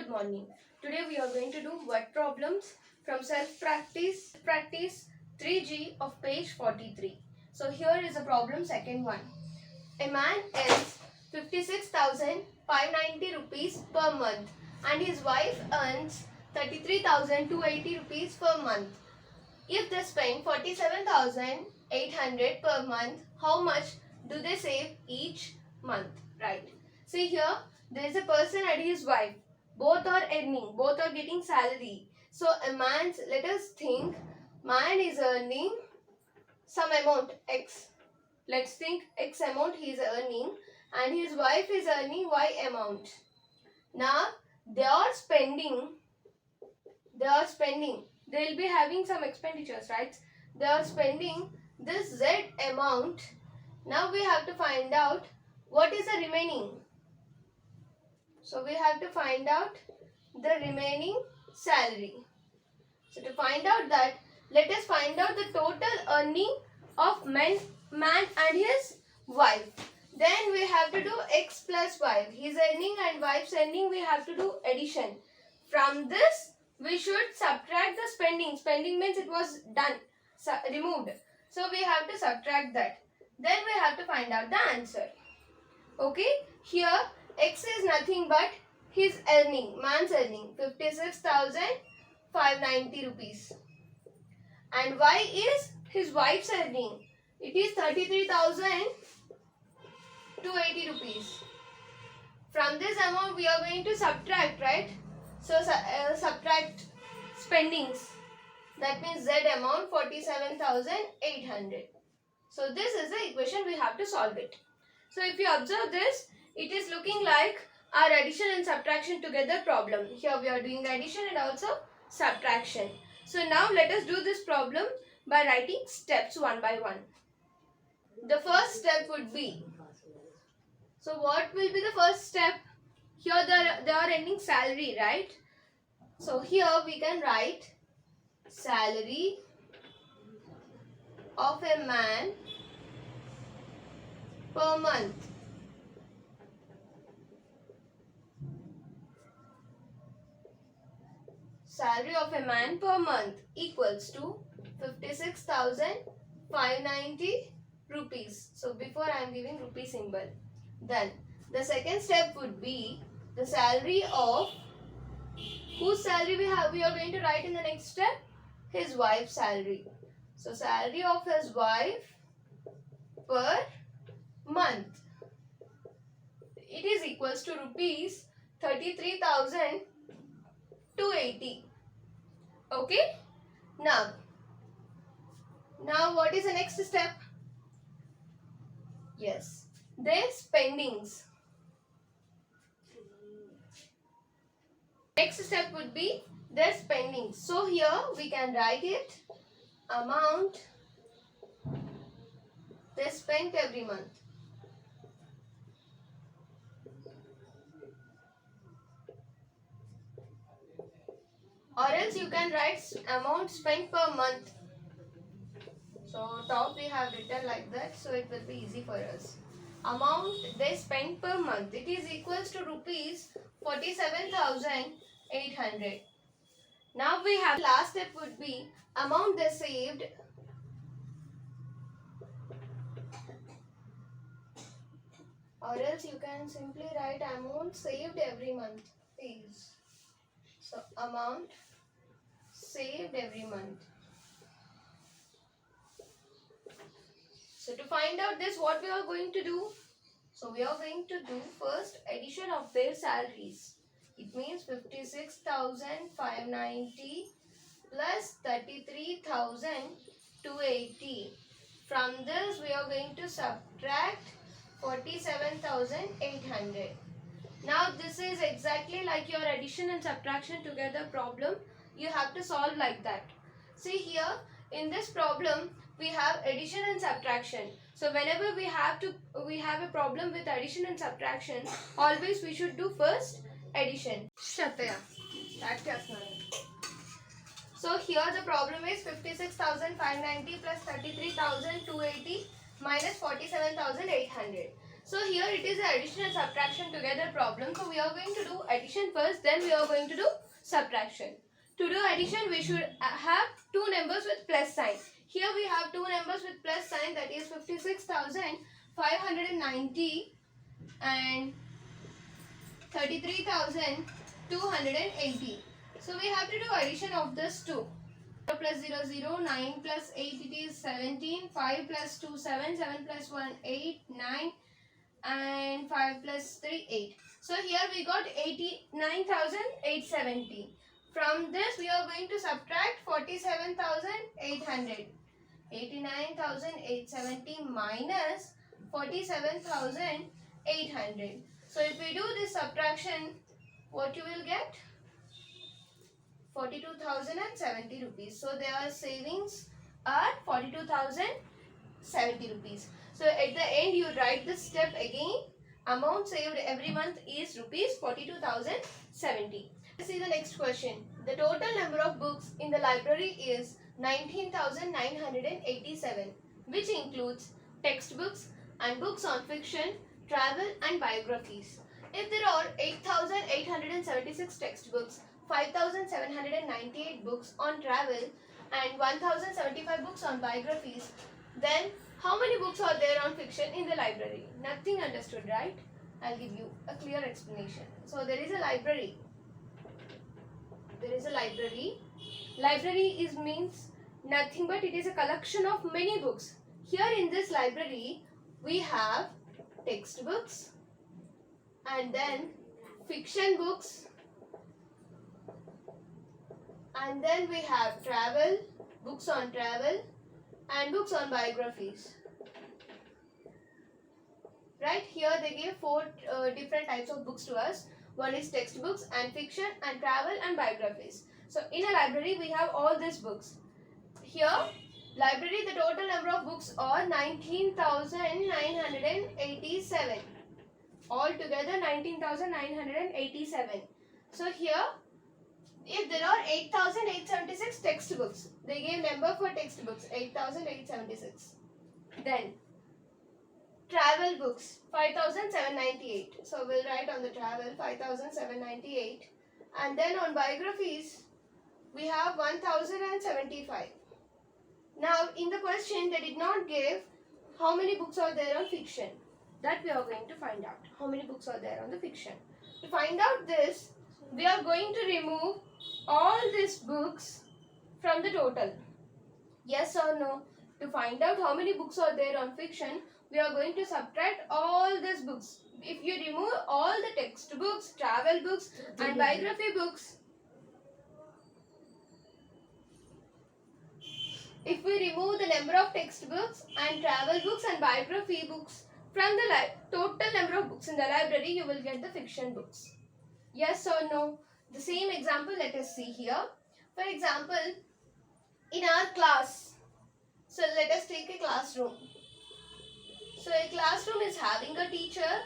good morning. Today we are going to do word problems from self practice 3G of page 43. So here is the problem second one. A man earns 56,590 rupees per month and his wife earns 33,280 rupees per month. If they spend 47,800 per month, how much do they save each month? Right. See here, there is a person and his wife. Both are earning, both are getting salary. So a man's, let us think, man is earning some amount X. Let's think X amount he is earning and his wife is earning Y amount. Now they are spending, they will be having some expenditures, right? They are spending this Z amount. Now we have to find out what is the remaining. So we have to find out the remaining salary. So to find out that, let us find out the total earning of man and his wife. Then we have to do X plus Y. His earning and wife's earning, we have to do addition. From this, we should subtract the spending. Spending means it was done, removed. So we have to subtract that. Then we have to find out the answer. Okay, here X is nothing but his earning, man's earning, 56,590 rupees. And Y is his wife's earning. It is 33,280 rupees. From this amount we are going to subtract, right? So subtract spendings. That means Z amount 47,800. So this is the equation, we have to solve it. So if you observe this, it is looking like our addition and subtraction together problem. Here we are doing addition and also subtraction. So now let us do this problem by writing steps one by one. The first step would be, so what will be the first step? Here they are earning salary, right? So here we can write salary of a man per month. Salary of a man per month equals to 56,590 rupees. So before I am giving rupee symbol. Then the second step would be the salary of, whose salary we are going to write in the next step? His wife's salary. So salary of his wife per month. It is equals to rupees 33,280. Okay. Now what is the next step? Yes, their spendings. Next step would be their spendings. So here we can write it, amount they spent every month. Or else you can write amount spent per month. So top we have written like that, so it will be easy for us. Amount they spent per month, it is equals to rupees 47,800. Now we have, last step would be amount they saved or else you can simply write amount saved every month is. So amount saved every month. So to find out this, what we are going to do? So we are going to do first addition of their salaries. It means 56,590 plus 33,280. From this we are going to subtract 47,800. Now this is exactly like your addition and subtraction together problem. You have to solve like that. See here in this problem we have addition and subtraction. So whenever we have a problem with addition and subtraction, always we should do first addition. Shatya. So here the problem is 56,590 plus 33,280 minus 47,800. So here it is an addition and subtraction together problem. So we are going to do addition first, then we are going to do subtraction. To do addition, we should have two numbers with plus sign. Here we have two numbers with plus sign, that is 56,590 and 33,280. So we have to do addition of this two. 0 plus 0, 0, 9 plus 8, it is 17, 5 plus 2, 7, 7 plus 1, 8, 9 and 5 plus 3, 8. So here we got 89,870. From this we are going to subtract 47,800. 89,870 minus 47,800. So if we do this subtraction, what you will get? 42,070 rupees. So their savings are 42,070 rupees. So at the end you write this step again. Amount saved every month is rupees 42,070. Let's see the next question. The total number of books in the library is 19,987, which includes textbooks and books on fiction, travel and biographies. If there are 8,876 textbooks, 5,798 books on travel and 1,075 books on biographies, then how many books are there on fiction in the library? Nothing understood, right? I'll give you a clear explanation. So there is a library. Library means nothing but it is a collection of many books. Here in this library we have textbooks and then fiction books, and then we have travel, books on travel and books on biographies. Right, here they gave four different types of books to us. One is textbooks and fiction and travel and biographies. So in a library we have all these books. Here library, the total number of books are 19,987. Altogether 19,987. So here if there are 8,876 textbooks, they gave number for textbooks 8,876. Then travel books 5,798. So we'll write on the travel 5,798. And then on biographies we have 1,075. Now in the question they did not give how many books are there on fiction. That we are going to find out. How many books are there on the fiction. To find out this, we are going to remove all these books from the total. Yes or no? To find out how many books are there on fiction, we are going to subtract all these books. If you remove all the textbooks, travel books and biography books, if we remove the number of textbooks and travel books and biography books from the total number of books in the library, you will get the fiction books. Yes or no? The same example let us see here. For example, in our class, so let us take a classroom. So a classroom is having a teacher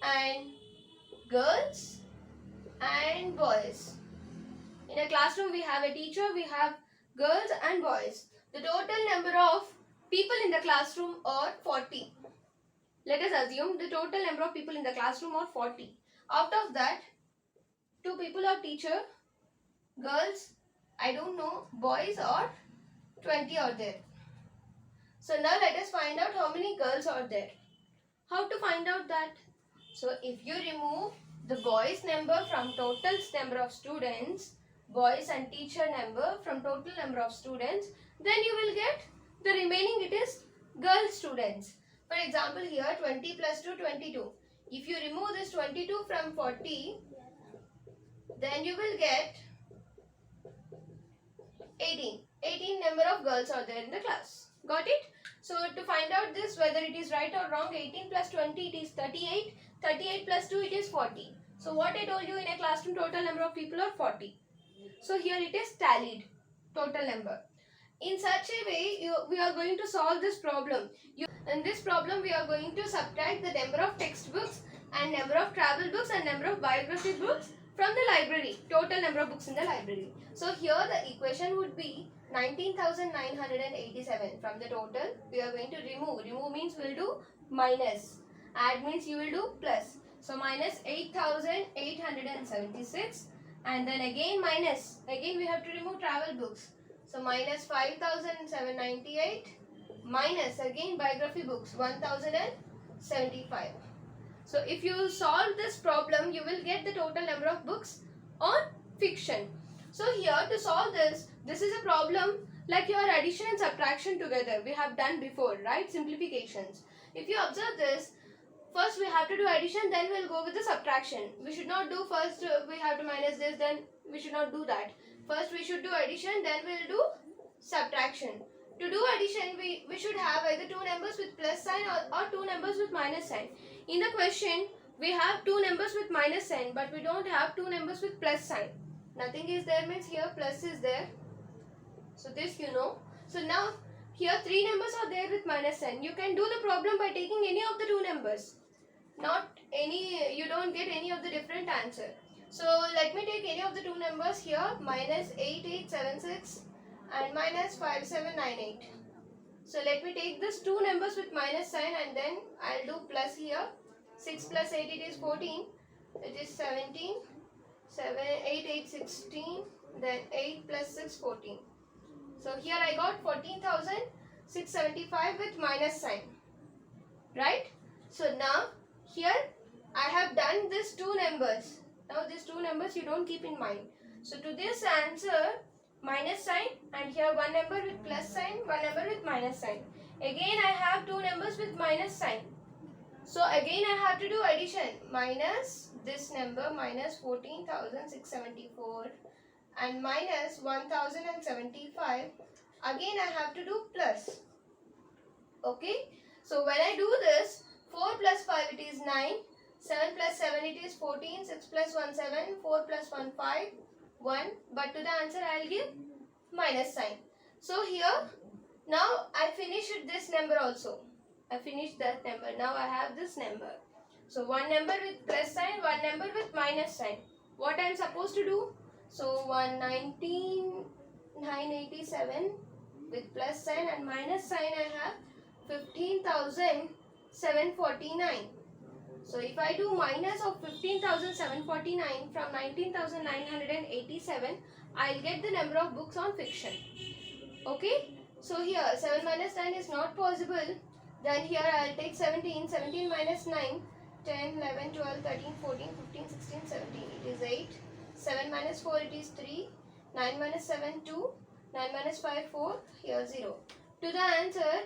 and girls and boys. In a classroom we have a teacher, we have girls and boys. The total number of people in the classroom are 40. Let us assume the total number of people in the classroom are 40. Out of that, 2 people are teacher, girls, I don't know, boys are 20 are there. So now let us find out how many girls are there. How to find out that? So if you remove the boys number from total number of students, boys and teacher number from total number of students, then you will get the remaining, it is girl students. For example, here 20 plus 2, 22. If you remove this 22 from 40, then you will get 18. 18 number of girls are there in the class. Got it? So to find out this, whether it is right or wrong, 18 plus 20 it is 38. 38 plus 2 it is 40. So what I told you, in a classroom total number of people are 40. So here it is tallied, total number. In such a way, we are going to solve this problem. In this problem, we are going to subtract the number of textbooks and number of travel books and number of biography books from the library, total number of books in the library. So here the equation would be 19,987 from the total. We are going to remove. Remove means we will do minus. Add means you will do plus. So minus 8,876, and then again minus. Again we have to remove travel books. So minus 5,798 minus again biography books 1,075. So if you solve this problem, you will get the total number of books on fiction. So here to solve this is a problem like your addition and subtraction together. We have done before, right? Simplifications. If you observe this, first we have to do addition, then we'll go with the subtraction. We should not do first we have to minus this, then we should not do that. First we should do addition, then we'll do subtraction. To do addition, we should have either two numbers with plus sign or two numbers with minus sign. In the question, we have two numbers with minus sign, but we don't have two numbers with plus sign. Nothing is there means here plus is there. So this you know. So now here three numbers are there with minus sign. You can do the problem by taking any of the two numbers. Not any, you don't get any of the different answer. So let me take any of the two numbers here, minus 8876 and minus 5798. So let me take this two numbers with minus sign and then I'll do plus here. 6 plus 8 it is 14. It is 17. 7, 8, 8, 16. Then 8 plus 6, 14. So here I got 14,675 with minus sign. Right? So now here I have done these two numbers. Now these two numbers you don't keep in mind. So to this answer, minus sign, and here one number with plus sign, one number with minus sign. Again I have two numbers with minus sign. So again I have to do addition. Minus this number, minus 14,674 and minus 1,075. Again I have to do plus. Okay. So when I do this, 4 plus 5 it is 9. 7 plus 7 it is 14. 6 plus 1 7. 4 plus 1 5. 1, but to the answer I will give minus sign. So here now I finished this number also. I finished that number. Now I have this number. So one number with plus sign, one number with minus sign. What I am supposed to do? So 119,987 with plus sign and minus sign I have 15,749. So if I do minus of 15,749 from 19,987, I'll get the number of books on fiction. Okay. So here 7 minus 9 is not possible. Then here I'll take 17. 17 minus 9. 10, 11, 12, 13, 14, 15, 16, 17. It is 8. 7 minus 4 it is 3. 9 minus 7 2. 9 minus 5 4. Here 0. To the answer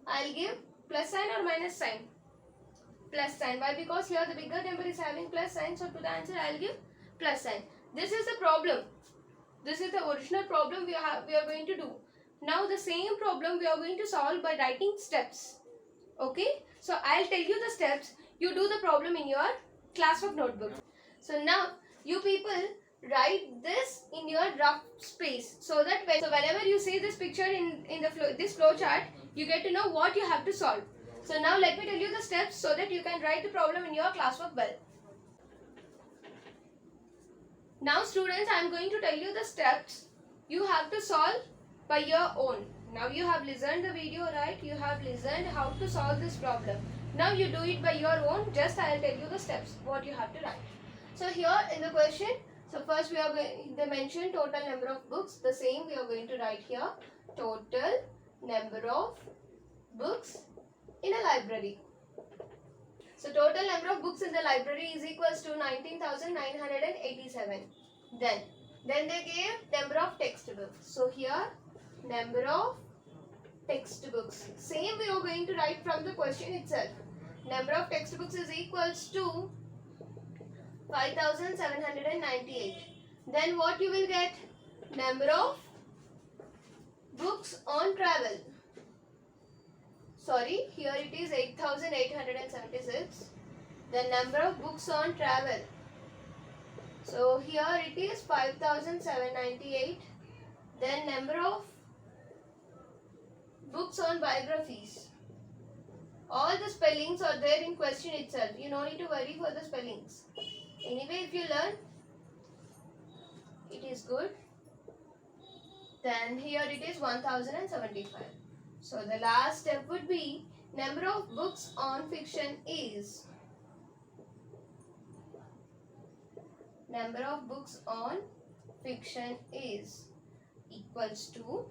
I'll give plus sign or minus sign. Plus sign. Why? Because here the bigger number is having plus sign. So to the answer I'll give plus sign. This is the problem. This is the original problem we are going to do. Now the same problem we are going to solve by writing steps. Okay. So I'll tell you the steps. You do the problem in your classwork notebook. So now you people write this in your rough space so that whenever you see this picture in this flow chart, you get to know what you have to solve. So now let me tell you the steps so that you can write the problem in your classwork well. Now students, I am going to tell you the steps you have to solve by your own. Now you have listened the video, right? You have listened how to solve this problem. Now you do it by your own. Just I will tell you the steps what you have to write. So here in the question, so first we are going to mention total number of books. The same we are going to write here. Total number of books in a library. So total number of books in the library is equals to 19,987. Then they gave number of textbooks. So here number of textbooks. Same we are going to write from the question itself. Number of textbooks is equals to 5,798. Then what you will get? Number of books on travel. Sorry, here it is 8,876. The number of books on travel. So here it is 5,798. Then number of books on biographies. All the spellings are there in question itself. You don't need to worry for the spellings. Anyway, if you learn, it is good. Then here it is 1,075. So the last step would be number of books on fiction is equals to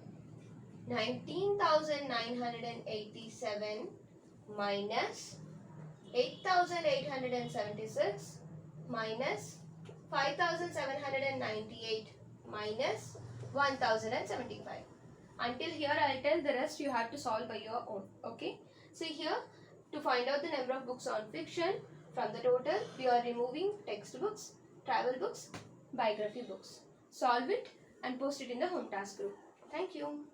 19,987 minus 8,876 minus 5,798 minus 1,075. Until here I'll tell, the rest you have to solve by your own. Okay. See here, to find out the number of books on fiction, from the total we are removing textbooks, travel books, biography books. Solve it and post it in the home task group. Thank you.